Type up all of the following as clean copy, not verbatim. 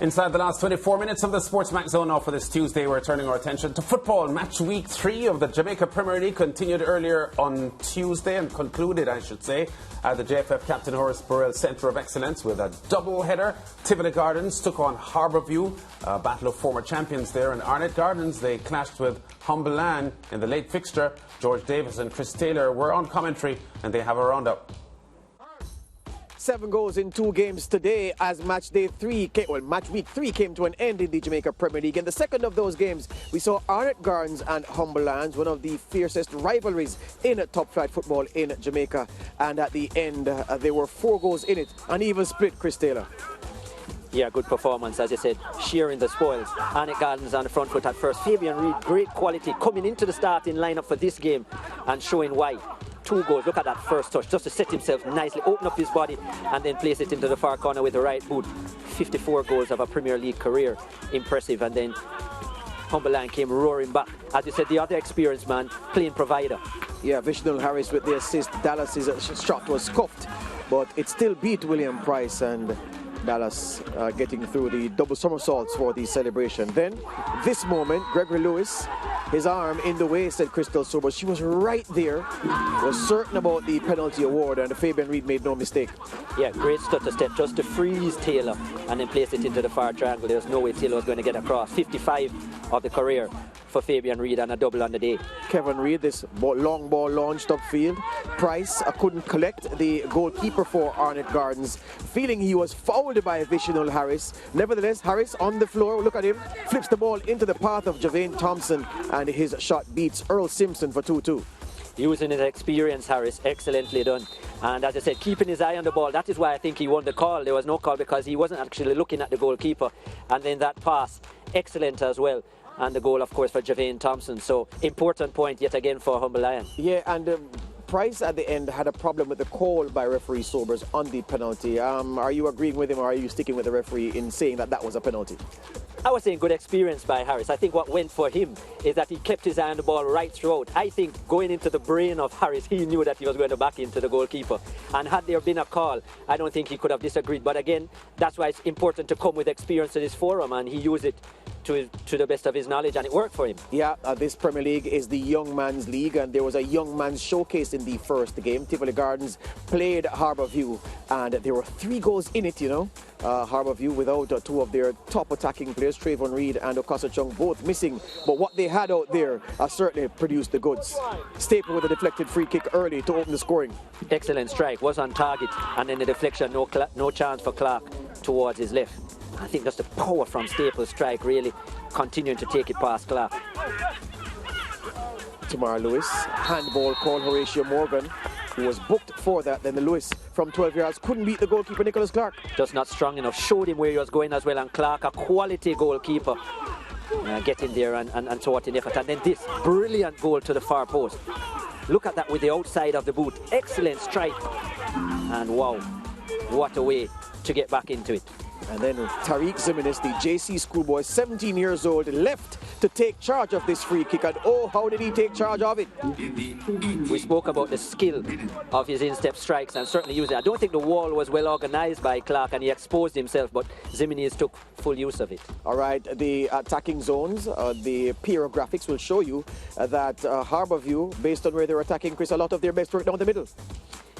Inside the last 24 minutes of the SportsMax Zone now for this Tuesday, we're turning our attention to football. Match week 3 of the Jamaica Premier League continued earlier on Tuesday and concluded, I should say, at the JFF Captain Horace Burrell Centre of Excellence with a double header. Tivoli Gardens took on Harbourview, a battle of former champions there, and Arnett Gardens, they clashed with Humbelan in the late fixture. George Davis and Chris Taylor were on commentary and they have a roundup. 7 goals in 2 games today as match week 3 came to an end in the Jamaica Premier League. In the second of those games, we saw Arnett Gardens and Humbelands, one of the fiercest rivalries in top flight football in Jamaica. And at the end, there were 4 goals in it, an even split, Chris Taylor. Yeah, good performance, as you said, sharing the spoils. Arnett Gardens on the front foot at first. Fabian Reid, great quality, coming into the starting lineup for this game and showing why. 2 goals, look at that first touch, just to set himself nicely, open up his body and then place it into the far corner with the right boot. 54 goals of a Premier League career, impressive. And then Humbeland came roaring back. As you said, the other experienced man, playing provider. Yeah, Vishnu Harris with the assist. Dallas's shot was scuffed, but it still beat William Price, and Dallas getting through the double somersaults for the celebration. Then, this moment, Gregory Lewis, his arm in the way, said Crystal Sober. She was right there, was certain about the penalty award, and Fabian Reid made no mistake. Yeah, great stutter step, just to freeze Taylor and then place it into the far triangle. There was no way Taylor was going to get across. 55 of the career for Fabian Reid and a double on the day. Kevin Reid, this long ball launched upfield. Price couldn't collect. The goalkeeper for Arnett Gardens, feeling he was fouled by Vishnu Harris. Nevertheless, Harris on the floor, look at him, flips the ball into the path of Javane Thompson, and his shot beats Earl Simpson for 2-2. Using his experience, Harris, excellently done. And as I said, keeping his eye on the ball, that is why I think he won the call. There was no call because he wasn't actually looking at the goalkeeper. And then that pass, excellent as well. And the goal, of course, for Javane Thompson. So, important point yet again for Humbeland. Yeah, and Price at the end had a problem with the call by referee Sobers on the penalty. Are you agreeing with him, or are you sticking with the referee in saying that that was a penalty? I was saying good experience by Harris. I think what went for him is that he kept his eye on the ball right throughout. I think going into the brain of Harris, he knew that he was going to back into the goalkeeper. And had there been a call, I don't think he could have disagreed. But again, that's why it's important to come with experience to this forum, and he used it to the best of his knowledge, and it worked for him. Yeah, this Premier League is the young man's league, and there was a young man's showcase in the first game. Tivoli Gardens played Harbourview, and there were 3 goals in it, you know. Harbourview without 2 of their top attacking players, Trayvon Reid and Okasa Chung, both missing. But what they had out there certainly produced the goods. Staple with a deflected free kick early to open the scoring. Excellent strike, was on target, and then the deflection, no chance for Clark towards his left. I think that's the power from Staple's strike, really continuing to take it past Clark. Tamara Lewis, handball call. Horatio Morgan, who was booked for that. Then the Lewis from 12 yards couldn't beat the goalkeeper, Nicholas Clark. Just not strong enough, showed him where he was going as well, and Clark, a quality goalkeeper, getting there and sorting effort. And then this brilliant goal to the far post. Look at that with the outside of the boot. Excellent strike. And wow, what a way to get back into it. And then Tariq Zimenez, the JC schoolboy, 17 years old, left to take charge of this free kick. And oh, how did he take charge of it? We spoke about the skill of his instep strikes and certainly using it. I don't think the wall was well organized by Clark and he exposed himself, but Zimenez took full use of it. All right, the attacking zones, the PRO graphics will show you that Harbourview, based on where they're attacking, Chris, a lot of their best work down the middle.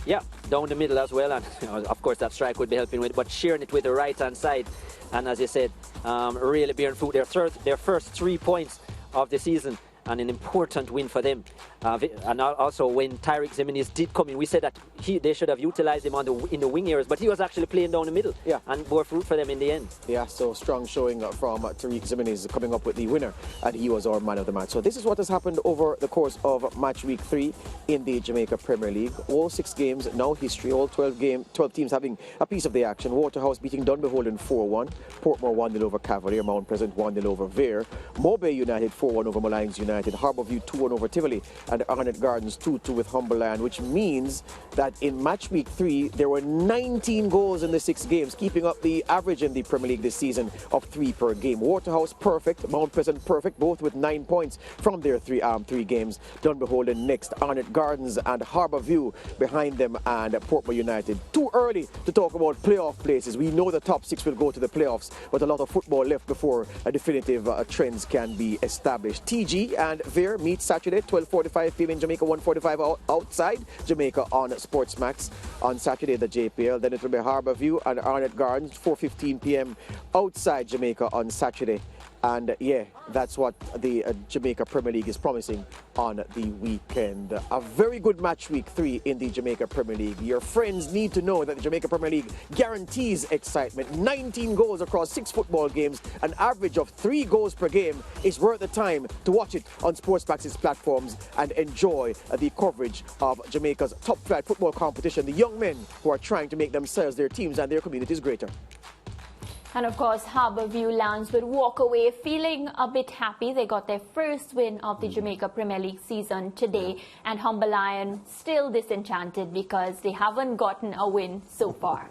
Yeah, down the middle as well, and of course that strike would be helping with, but sharing it with the right hand side, and as you said, really bearing fruit. Their first 3 points of the season, and an important win for them. And also when Tariq Zimenez did come in, we said that they should have utilized him in the wing areas, but he was actually playing down the middle. Yeah, and bore fruit for them in the end. Yeah, so strong showing from Tariq Zimenez coming up with the winner, and he was our man of the match. So this is what has happened over the course of match week 3 in the Jamaica Premier League. All 6 games now history, all 12 teams having a piece of the action. Waterhouse beating Dunbeholden 4-1, Portmore 1-0 over Cavalier, Mount Pleasant 1-0 over Vere, Mobay United 4-1 over Malines United. United, Harbourview 2-1 over Tivoli, and Arnott Gardens 2-2 with Humber Lion, which means that in match week 3 there were 19 goals in the 6 games, keeping up the average in the Premier League this season of 3 per game. Waterhouse perfect, Mount Pleasant perfect, both with 9 points from their 3 games. Dunbeholden next, Arnott Gardens and Harbourview behind them, and Portmore United. Too early to talk about playoff places. We know the top 6 will go to the playoffs, but a lot of football left before definitive trends can be established. TG and Veer meet Saturday, 12:45 p.m. in Jamaica, 1:45 outside Jamaica on SportsMax. On Saturday, the JPL. Then it will be Harbourview and Arnott Gardens, 4:15 p.m. outside Jamaica on Saturday. And yeah, that's what the Jamaica Premier League is promising on the weekend. A very good match week 3 in the Jamaica Premier League. Your friends need to know that the Jamaica Premier League guarantees excitement. 19 goals across 6 football games, an average of 3 goals per game. Is worth the time to watch it on SportsMax's platforms and enjoy the coverage of Jamaica's top flight football competition. The young men who are trying to make themselves, their teams and their communities greater. And of course, Harbourview Lions would walk away feeling a bit happy. They got their first win of the Jamaica Premier League season today. And Humber Lion still disenchanted because they haven't gotten a win so far.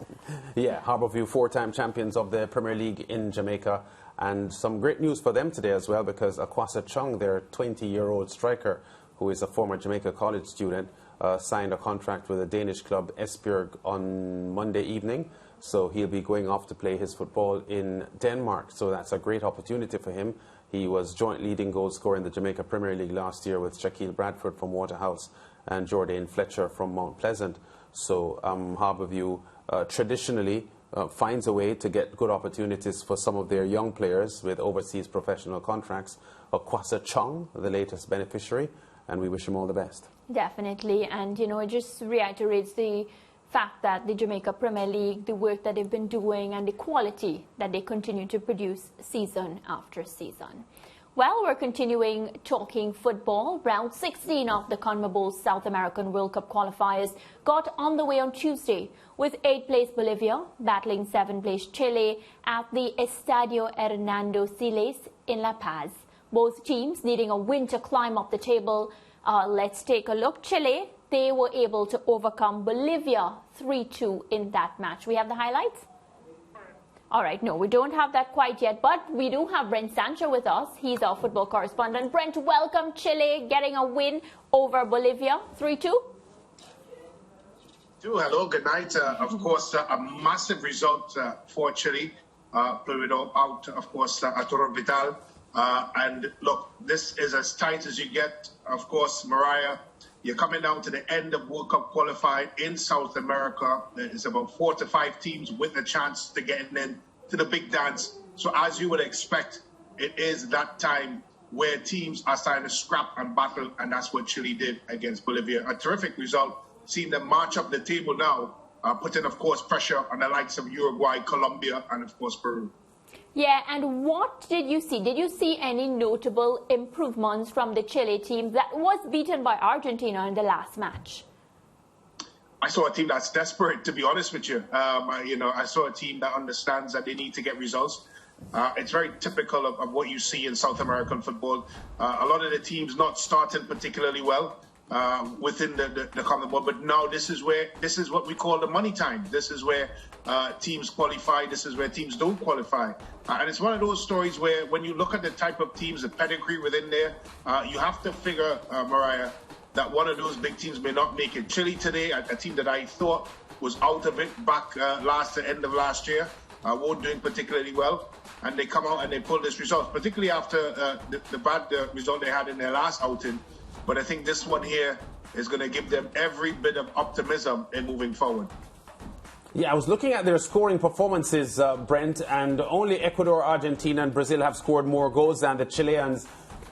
Yeah, Harbourview 4-time champions of the Premier League in Jamaica. And some great news for them today as well, because Akwasa Chung, their 20-year-old striker, who is a former Jamaica College student, signed a contract with a Danish club, Esbjerg, on Monday evening. So he'll be going off to play his football in Denmark. So that's a great opportunity for him. He was joint leading goal scorer in the Jamaica Premier League last year with Shaquille Bradford from Waterhouse and Jordan Fletcher from Mount Pleasant. So Harbourview traditionally finds a way to get good opportunities for some of their young players with overseas professional contracts. Akwasa Chung, the latest beneficiary, and we wish him all the best. Definitely, and you know, it just reiterates the fact that the Jamaica Premier League, the work that they've been doing and the quality that they continue to produce season after season. Well, we're continuing talking football. Round 16 of the CONMEBOL South American World Cup Qualifiers got on the way on Tuesday, with 8th place Bolivia battling 7th place Chile at the Estadio Hernando Siles in La Paz. Both teams needing a win to climb up the table. Let's take a look. Chile, they were able to overcome Bolivia 3-2 in that match. We have the highlights? All right, no, we don't have that quite yet, but we do have Brent Sancho with us. He's our football correspondent. Brent, welcome. Chile getting a win over Bolivia 3-2. Hello, good night. Of course, a massive result for Chile. Played without, of course, Arturo Vidal. And look, this is as tight as you get. Of course, Mariah, you're coming down to the end of World Cup qualifying in South America. There's about 4 to 5 teams with a chance to get in to the big dance. So as you would expect, it is that time where teams are starting to scrap and battle, and that's what Chile did against Bolivia. A terrific result, seeing them march up the table now, putting, of course, pressure on the likes of Uruguay, Colombia, and, of course, Peru. Yeah, and what did you see? Did you see any notable improvements from the Chile team that was beaten by Argentina in the last match? I saw a team that's desperate, to be honest with you. I saw a team that understands that they need to get results. It's very typical of what you see in South American football. A lot of the teams not starting particularly well within the CONMEBOL, but now this is what we call the money time. This is where teams qualify. This is where teams don't qualify. And it's one of those stories where when you look at the type of teams, the pedigree within there, you have to figure, Mariah, that one of those big teams may not make it. Chile today, a team that I thought was out of it back end of last year, weren't doing particularly well. And they come out and they pull this result, particularly after the bad result they had in their last outing. But I think this one here is going to give them every bit of optimism in moving forward. Yeah, I was looking at their scoring performances, Brent, and only Ecuador, Argentina and Brazil have scored more goals than the Chileans,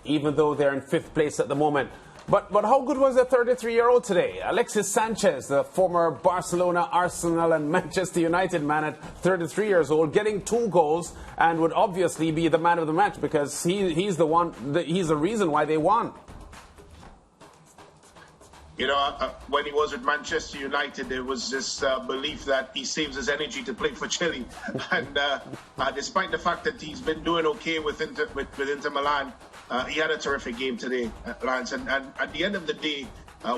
even though they're in 5th place at the moment. But how good was the 33-year-old today? Alexis Sanchez, the former Barcelona, Arsenal and Manchester United man at 33 years old, getting 2 goals and would obviously be the man of the match because he's the reason why they won. You know, when he was with Manchester United, there was this belief that he saves his energy to play for Chile. And despite the fact that he's been doing okay with Inter Milan, he had a terrific game today, Lance. And at the end of the day,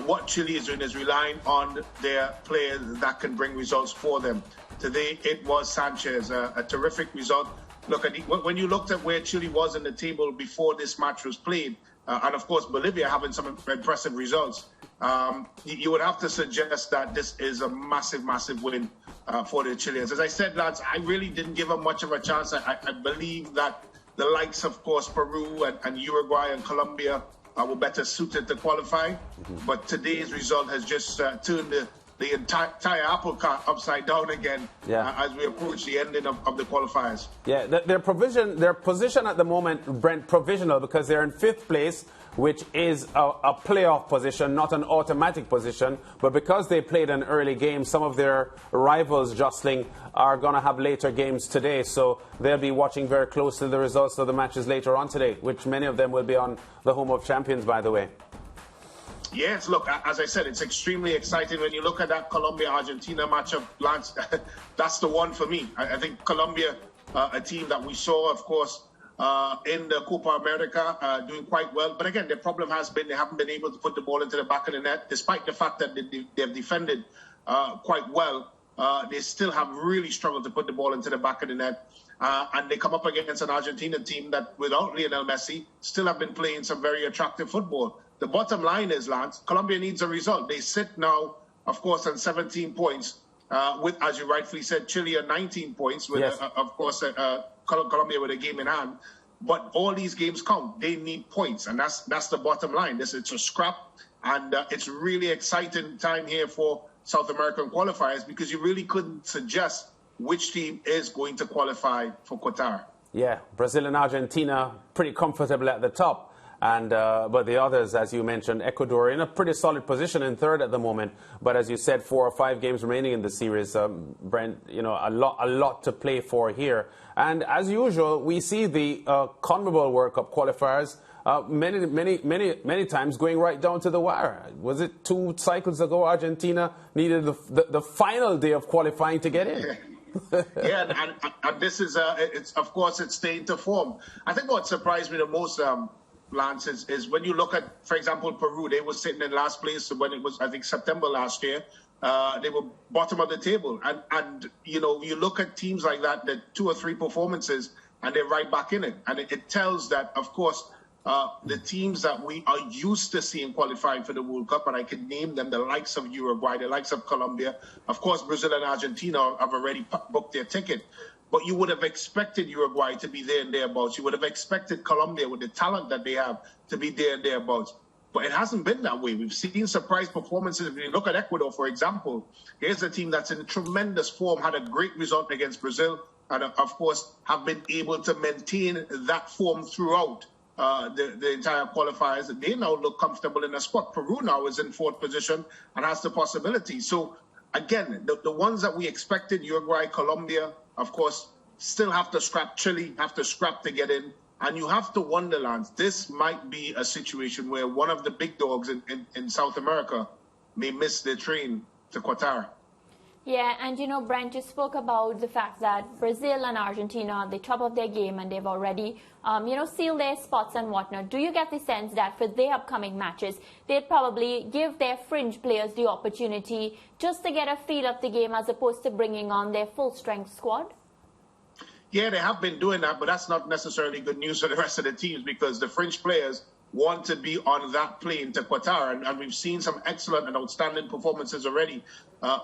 what Chile is doing is relying on their players that can bring results for them. Today, it was Sanchez, a terrific result. Look, when you looked at where Chile was in the table before this match was played, and of course Bolivia having some impressive results, you would have to suggest that this is a massive, massive win for the Chileans. As I said, lads, I really didn't give them much of a chance. I believe that the likes, of course, Peru and Uruguay and Colombia were better suited to qualify. But today's result has just turned the entire apple cart upside down again as we approach the ending of the qualifiers. Yeah, their position at the moment, Brent, provisional, because they're in 5th place, which is a playoff position, not an automatic position. But because they played an early game, some of their rivals jostling are going to have later games today. So they'll be watching very closely the results of the matches later on today, which many of them will be on the Home of Champions, by the way. Yes, look, as I said, it's extremely exciting. When you look at that Colombia-Argentina matchup, Lance, that's the one for me. I think Colombia, a team that we saw, of course, in the Copa America, doing quite well. But again, their problem has been they haven't been able to put the ball into the back of the net, despite the fact that they've defended quite well. They still have really struggled to put the ball into the back of the net. And they come up against an Argentina team that, without Lionel Messi, still have been playing some very attractive football. The bottom line is, Lance, Colombia needs a result. They sit now, of course, on 17 points, with, as you rightfully said, Chile on 19 points, with, of course, Colombia with a game in hand. But all these games count. They need points, and that's the bottom line. It's a scrap, and it's really exciting time here for South American qualifiers, because you really couldn't suggest which team is going to qualify for Qatar. Yeah, Brazil and Argentina pretty comfortable at the top. And but the others, as you mentioned, Ecuador in a pretty solid position in 3rd at the moment. But as you said, 4 or 5 games remaining in the series. Brent, you know, a lot to play for here. And as usual, we see the CONMEBOL World Cup qualifiers many times going right down to the wire. Was it 2 cycles ago Argentina needed the final day of qualifying to get in? Yeah, and this is it's, of course, it's staying to form. I think what surprised me the most, Lance, is when you look at, for example, Peru. They were sitting in last place when it was, I think, September last year. They were bottom of the table. And you know, you look at teams like that 2 or 3 performances, and they're right back in it. And it tells that, of course, the teams that we are used to seeing qualifying for the World Cup, and I can name them, the likes of Uruguay, the likes of Colombia. Of course, Brazil and Argentina have already booked their ticket. But you would have expected Uruguay to be there and thereabouts. You would have expected Colombia, with the talent that they have, to be there and thereabouts. But it hasn't been that way. We've seen surprise performances. If you look at Ecuador, for example, here's a team that's in tremendous form, had a great result against Brazil, and of course have been able to maintain that form throughout the entire qualifiers. They now look comfortable in the spot. Peru now is in 4th position and has the possibility. So again, the ones that we expected, Uruguay, Colombia, of course, still have to scrap. Chile have to scrap to get in. And you have to wonder, Lance, this might be a situation where one of the big dogs in South America may miss their train to Qatar. Yeah, and you know, Brent, you spoke about the fact that Brazil and Argentina are at the top of their game, and they've already, sealed their spots and whatnot. Do you get the sense that for their upcoming matches, they'd probably give their fringe players the opportunity just to get a feel of the game as opposed to bringing on their full-strength squad? Yeah, they have been doing that, but that's not necessarily good news for the rest of the teams, because the French players want to be on that plane to Qatar. And we've seen some excellent and outstanding performances already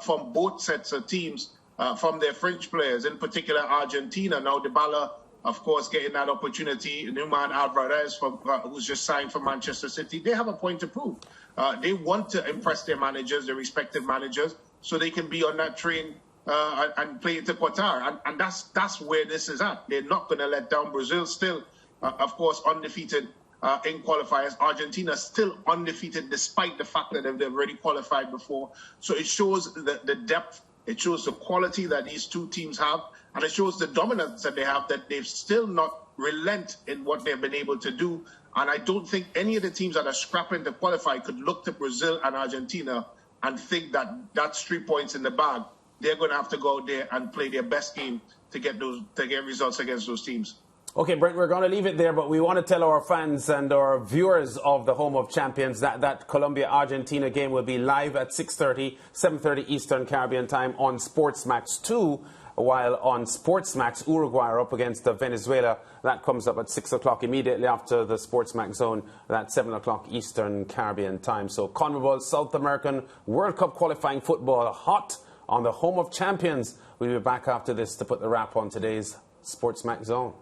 from both sets of teams, from their French players, in particular Argentina. Now Dybala, of course, getting that opportunity. Numan Alvarez, who's just signed for Manchester City. They have a point to prove. They want to impress their managers, their respective managers, so they can be on that train and play to Qatar. And that's where this is at. They're not going to let down. Brazil still, of course, undefeated in qualifiers. Argentina still undefeated, despite the fact that they've already qualified before. So it shows the depth, it shows the quality that these two teams have, and it shows the dominance that they have, that they've still not relent in what they've been able to do. And I don't think any of the teams that are scrapping to qualify could look to Brazil and Argentina and think that that's 3 points in the bag. They're going to have to go out there and play their best game to get results against those teams. Okay, Brent, we're going to leave it there, but we want to tell our fans and our viewers of the Home of Champions that Colombia-Argentina game will be live at 6:30, 7:30 Eastern Caribbean time on SportsMax 2, while on SportsMax, Uruguay are up against Venezuela. That comes up at 6 o'clock immediately after the SportsMax Zone. That's 7 o'clock Eastern Caribbean time. So CONMEBOL South American World Cup qualifying football hot on the Home of Champions. We'll be back after this to put the wrap on today's SportsMax Zone.